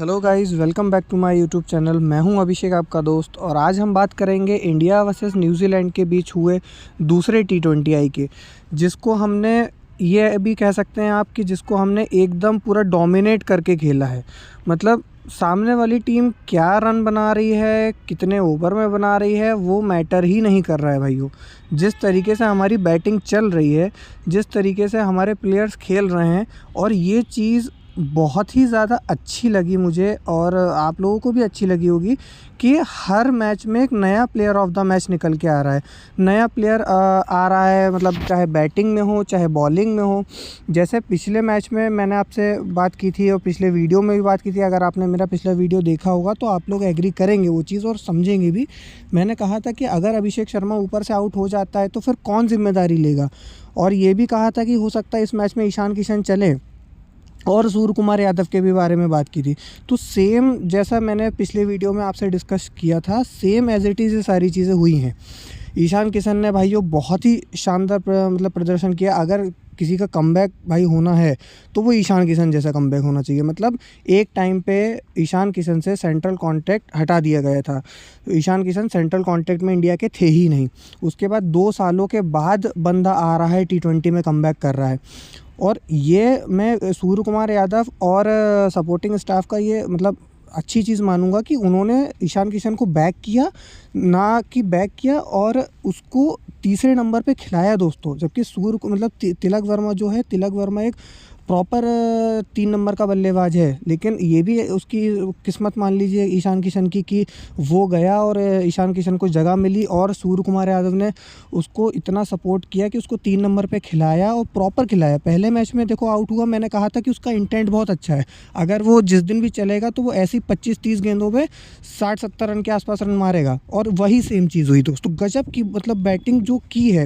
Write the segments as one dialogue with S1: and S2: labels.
S1: Hello guys, welcome back to my YouTube channel. मैं हूं अभिषेक, आपका दोस्त। और आज हम बात करेंगे इंडिया वर्सेस न्यूजीलैंड के बीच हुए दूसरे T20I के, जिसको हमने ये भी कह सकते हैं आप कि जिसको हमने एकदम पूरा डोमिनेट करके खेला है। मतलब सामने वाली टीम क्या रन बना रही है, कितने ओवर में बना रही है, वो मैटर ही नहीं कर रहा है भाइयों। जिस तरीके से हमारी बैटिंग चल रही है, जिस तरीके से हमारे प्लेयर्स खेल रहे हैं, और ये चीज़ बहुत ही ज़्यादा अच्छी लगी मुझे, और आप लोगों को भी अच्छी लगी होगी कि हर मैच में एक नया प्लेयर ऑफ द मैच निकल के आ रहा है। नया प्लेयर आ रहा है, मतलब चाहे बैटिंग में हो चाहे बॉलिंग में हो। जैसे पिछले मैच में मैंने आपसे बात की थी और पिछले वीडियो में भी बात की थी। अगर आपने मेरा पिछला वीडियो देखा होगा तो आप लोग एग्री करेंगे वो चीज़ और समझेंगे भी। मैंने कहा था कि अगर अभिषेक शर्मा ऊपर से आउट हो जाता है तो फिर कौन जिम्मेदारी लेगा, और ये भी कहा था कि हो सकता है इस मैच में ईशान किशन चले, और सूर्य कुमार यादव के भी बारे में बात की थी। तो सेम जैसा मैंने पिछले वीडियो में आपसे डिस्कस किया था, सेम एज इट इज़ ये सारी चीज़ें हुई हैं। ईशान किशन ने भाइयों बहुत ही शानदार मतलब प्रदर्शन किया। अगर किसी का कमबैक भाई होना है तो वो ईशान किशन जैसा कमबैक होना चाहिए। मतलब एक टाइम पे ईशान किशन से सेंट्रल कॉन्टैक्ट हटा दिया गया था। ईशान किशन सेंट्रल कॉन्टैक्ट में इंडिया के थे ही नहीं। उसके बाद 2 सालों के बाद बंदा आ रहा है, T20 में कमबैक कर रहा है। और ये मैं सूर्य कुमार यादव और सपोर्टिंग स्टाफ का ये मतलब अच्छी चीज़ मानूंगा कि उन्होंने ईशान किशन को बैक किया, ना कि बैक किया और उसको तीसरे नंबर पे खिलाया दोस्तों। जबकि सूर्य को मतलब तिलक वर्मा जो है, तिलक वर्मा एक प्रॉपर 3 नंबर का बल्लेबाज है, लेकिन ये भी उसकी किस्मत मान लीजिए ईशान किशन की कि वो गया और ईशान किशन को जगह मिली, और सूर्य कुमार यादव ने उसको इतना सपोर्ट किया कि उसको 3 नंबर पे खिलाया और प्रॉपर खिलाया। पहले मैच में देखो आउट हुआ, मैंने कहा था कि उसका इंटेंट बहुत अच्छा है। अगर वो जिस दिन भी चलेगा तो वो ऐसी 25-30 गेंदों पे 60-70 रन के आसपास रन मारेगा, और वही सेम चीज़ हुई दोस्तों। गजब की मतलब बैटिंग जो की है,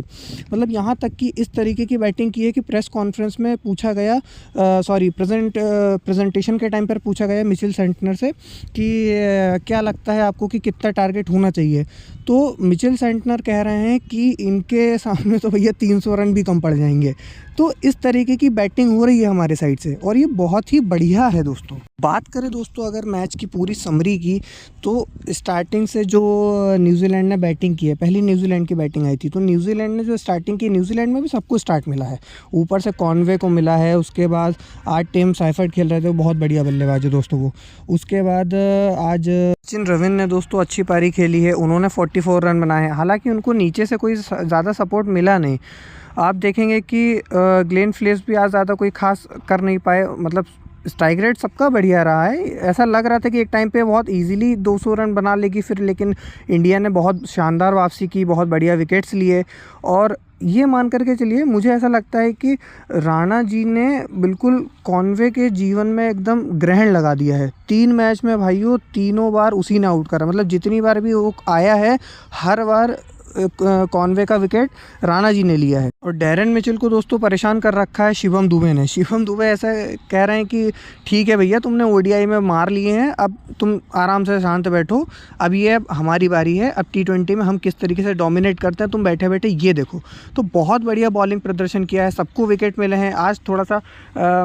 S1: मतलब यहाँ तक कि इस तरीके की बैटिंग की है कि प्रेस कॉन्फ्रेंस में पूछा गया, प्रेजेंटेशन के टाइम पर पूछा गया मिचेल सेंटनर से कि क्या लगता है आपको कि कितना टारगेट होना चाहिए। तो मिचेल सेंटनर कह रहे हैं कि इनके सामने तो भैया 300 रन भी कम पड़ जाएंगे। तो इस तरीके की बैटिंग हो रही है हमारे साइड से, और ये बहुत ही बढ़िया है दोस्तों। बात करें दोस्तों अगर मैच की पूरी समरी की, तो स्टार्टिंग से जो न्यूजीलैंड ने बैटिंग की है, पहली न्यूजीलैंड की बैटिंग आई थी, तो न्यूजीलैंड ने जो स्टार्टिंग की, न्यूजीलैंड में भी सबको स्टार्ट मिला है। ऊपर से कॉनवे को मिला है, उसके बाद आज टिम साइफर्ट खेल रहे थे, बहुत बढ़िया बल्लेबाज है दोस्तों वो। उसके बाद आज सचिन रविंद्र ने दोस्तों अच्छी पारी खेली है, उन्होंने 44 रन बनाए हैं। हालांकि उनको नीचे से कोई ज़्यादा सपोर्ट मिला नहीं। आप देखेंगे कि ग्लेन फिलिप्स भी आज ज़्यादा कोई खास कर नहीं पाए। मतलब स्ट्राइक रेट सबका बढ़िया रहा है। ऐसा लग रहा था कि एक टाइम पे बहुत इजीली 200 रन बना लेगी फिर, लेकिन इंडिया ने बहुत शानदार वापसी की, बहुत बढ़िया विकेट्स लिए। और ये मान करके चलिए, मुझे ऐसा लगता है कि राणा जी ने बिल्कुल कॉनवे के जीवन में एकदम ग्रहण लगा दिया है। 3 मैच में भाइयों तीनों बार उसी ने आउट करा। मतलब जितनी बार भी वो आया है, हर बार कॉनवे का विकेट राणा जी ने लिया है। और डैरेन मिचेल को दोस्तों परेशान कर रखा है शिवम दुबे ने। शिवम दुबे ऐसा कह रहे हैं कि ठीक है भैया, तुमने ODI में मार लिए हैं, अब तुम आराम से शांत बैठो, अब ये हमारी बारी है, अब T20 में हम किस तरीके से डोमिनेट करते हैं, तुम बैठे बैठे ये देखो। तो बहुत बढ़िया बॉलिंग प्रदर्शन किया है, सबको विकेट मिले हैं। आज थोड़ा सा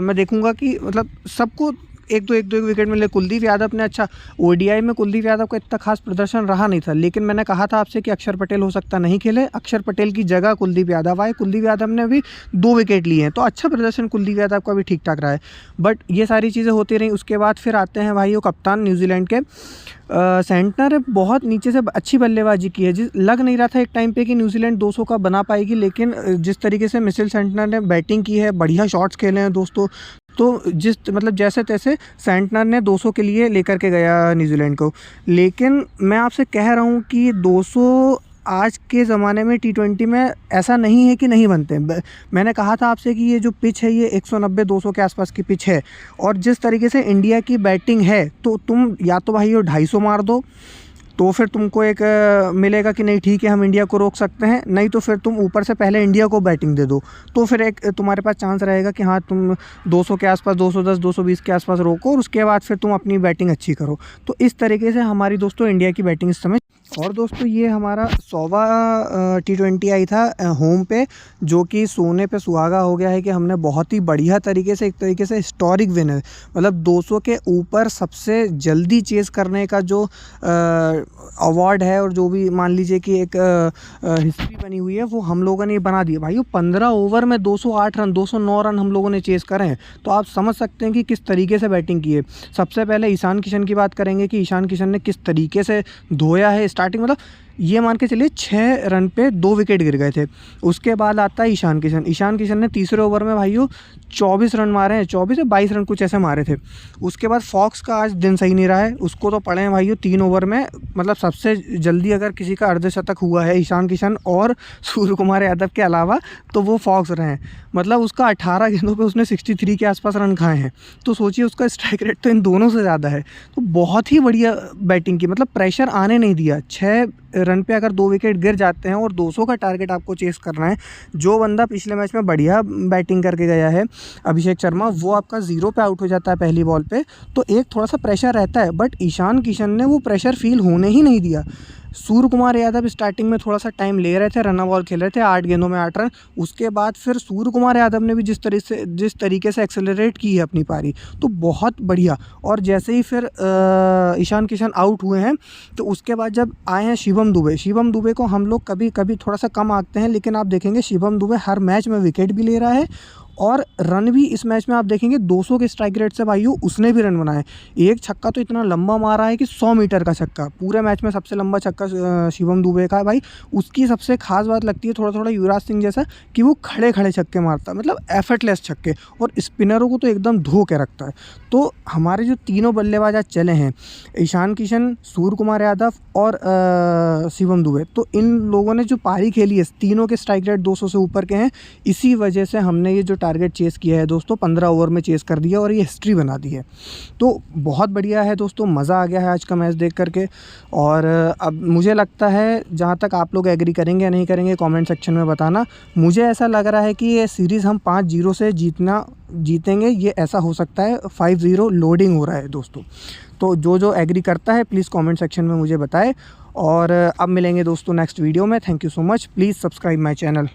S1: मैं देखूँगा कि मतलब सबको एक दो विकेट मिले। कुलदीप यादव ने अच्छा, ODI में कुलदीप यादव का इतना खास प्रदर्शन रहा नहीं था, लेकिन मैंने कहा था आपसे कि अक्षर पटेल हो सकता नहीं खेले, अक्षर पटेल की जगह कुलदीप यादव आए। कुलदीप यादव ने भी 2 विकेट लिए हैं, तो अच्छा प्रदर्शन कुलदीप यादव का भी ठीक ठाक रहा है। बट ये सारी चीज़ें होती रही। उसके बाद फिर आते हैं भाई वो कप्तान न्यूजीलैंड के सेंटनर। बहुत नीचे से अच्छी बल्लेबाजी की है। लग नहीं रहा था एक टाइम पे कि न्यूजीलैंड 200 का बना पाएगी, लेकिन जिस तरीके से मिचेल सेंटनर ने बैटिंग की है, बढ़िया शॉट्स खेले हैं दोस्तों। तो मतलब जैसे तैसे सेंटनर ने 200 के लिए लेकर के गया न्यूजीलैंड को। लेकिन मैं आपसे कह रहा हूँ कि 200 आज के ज़माने में T20 में ऐसा नहीं है कि नहीं बनते। मैंने कहा था आपसे कि ये जो पिच है ये 190-200 के आसपास की पिच है, और जिस तरीके से इंडिया की बैटिंग है, तो तुम या तो भाई 250 मार दो, तो फिर तुमको एक मिलेगा कि नहीं ठीक है हम इंडिया को रोक सकते हैं, नहीं तो फिर तुम ऊपर से पहले इंडिया को बैटिंग दे दो, तो फिर एक तुम्हारे पास चांस रहेगा कि हाँ तुम 200 के आसपास, 210 220 के आसपास रोको, और उसके बाद फिर तुम अपनी बैटिंग अच्छी करो। तो इस तरीके से हमारी दोस्तों इंडिया की बैटिंग इस समय और दोस्तों ये हमारा 100वां T20 आई था होम पे, जो कि सोने पे सुहागा हो गया है कि हमने बहुत ही बढ़िया तरीके से, एक तरीके से हिस्टोरिक विन है, मतलब 200 के ऊपर सबसे जल्दी चेस करने का जो अवार्ड है और जो भी मान लीजिए कि एक हिस्ट्री बनी हुई है, वो हम लोगों ने बना दी है भाई। 15 ओवर में 208 रन 209 रन हम लोगों ने चेस करे हैं। तो आप समझ सकते हैं कि किस तरीके से बैटिंग की है। सबसे पहले ईशान किशन की बात करेंगे कि ईशान किशन ने किस तरीके से धोया है स्टार्टिंग, मतलब ये मान के चलिए 6 रन पे 2 विकेट गिर गए थे। उसके बाद आता है ईशान किशन ने तीसरे ओवर में भाइयों 24 रन मारे हैं, 24 या 22 रन कुछ ऐसे मारे थे। उसके बाद फॉक्स का आज दिन सही नहीं रहा है, उसको तो पड़े हैं भाइयों 3 ओवर में, मतलब सबसे जल्दी अगर किसी का अर्धशतक हुआ है ईशान किशन और सूर्य कुमार यादव के अलावा तो वो फॉक्स रहे हैं। मतलब उसका 18 गेंदों पे उसने 63 के आसपास रन खाए हैं। तो सोचिए उसका स्ट्राइक रेट तो इन दोनों से ज़्यादा है। तो बहुत ही बढ़िया बैटिंग की, मतलब प्रेशर आने नहीं दिया। 6 रन पे अगर 2 विकेट गिर जाते हैं और 200 का टारगेट आपको चेस करना है, जो बंदा पिछले मैच में बढ़िया बैटिंग करके गया है अभिषेक शर्मा, वो आपका 0 पे आउट हो जाता है पहली बॉल पे, तो एक थोड़ा सा प्रेशर रहता है। बट ईशान किशन ने वो प्रेशर फील होने ही नहीं दिया। सूर्य कुमार यादव स्टार्टिंग में थोड़ा सा टाइम ले रहे थे, रन बॉल खेल रहे थे, 8 गेंदों में 8 रन। उसके बाद फिर सूर्य कुमार यादव ने भी जिस तरीके से एक्सेलरेट की है अपनी पारी, तो बहुत बढ़िया। और जैसे ही फिर ईशान किशन आउट हुए हैं, तो उसके बाद जब आए हैं शिवम दुबे को हम लोग कभी कभी थोड़ा सा कम आंकते हैं, लेकिन आप देखेंगे शिवम दुबे हर मैच में विकेट भी ले रहा है और रन भी इस मैच में आप देखेंगे 200 के स्ट्राइक रेट से भाइयों उसने भी रन बनाए। एक छक्का तो इतना लंबा मारा है कि 100 मीटर का छक्का, पूरे मैच में सबसे लंबा छक्का शिवम दुबे का है भाई। उसकी सबसे खास बात लगती है थोड़ा थोड़ा युवराज सिंह जैसा कि वो खड़े खड़े छक्के मारता है, मतलब एफर्टलेस छक्के, और स्पिनरों को तो एकदम धो के रखता है। तो हमारे जो तीनों बल्लेबाज आज चले हैं, ईशान किशन, सूर्य कुमार यादव और शिवम दुबे, तो इन लोगों ने जो पारी खेली है तीनों के स्ट्राइक रेट 200 से ऊपर के हैं। इसी वजह से हमने ये जो टारगेट चेस किया है दोस्तों 15 ओवर में चेस कर दिया और ये हिस्ट्री बना दी है। तो बहुत बढ़िया है दोस्तों, मज़ा आ गया है आज का मैच देख करके। और अब मुझे लगता है, जहाँ तक आप लोग एग्री करेंगे या नहीं करेंगे कमेंट सेक्शन में बताना, मुझे ऐसा लग रहा है कि ये सीरीज़ हम 5-0 से जीतेंगे। ये ऐसा हो सकता है, 5-0 लोडिंग हो रहा है दोस्तों। तो जो एग्री करता है प्लीज़ कमेंट सेक्शन में मुझे बताए। और अब मिलेंगे दोस्तों नेक्स्ट वीडियो में। Thank you so much, please subscribe my channel.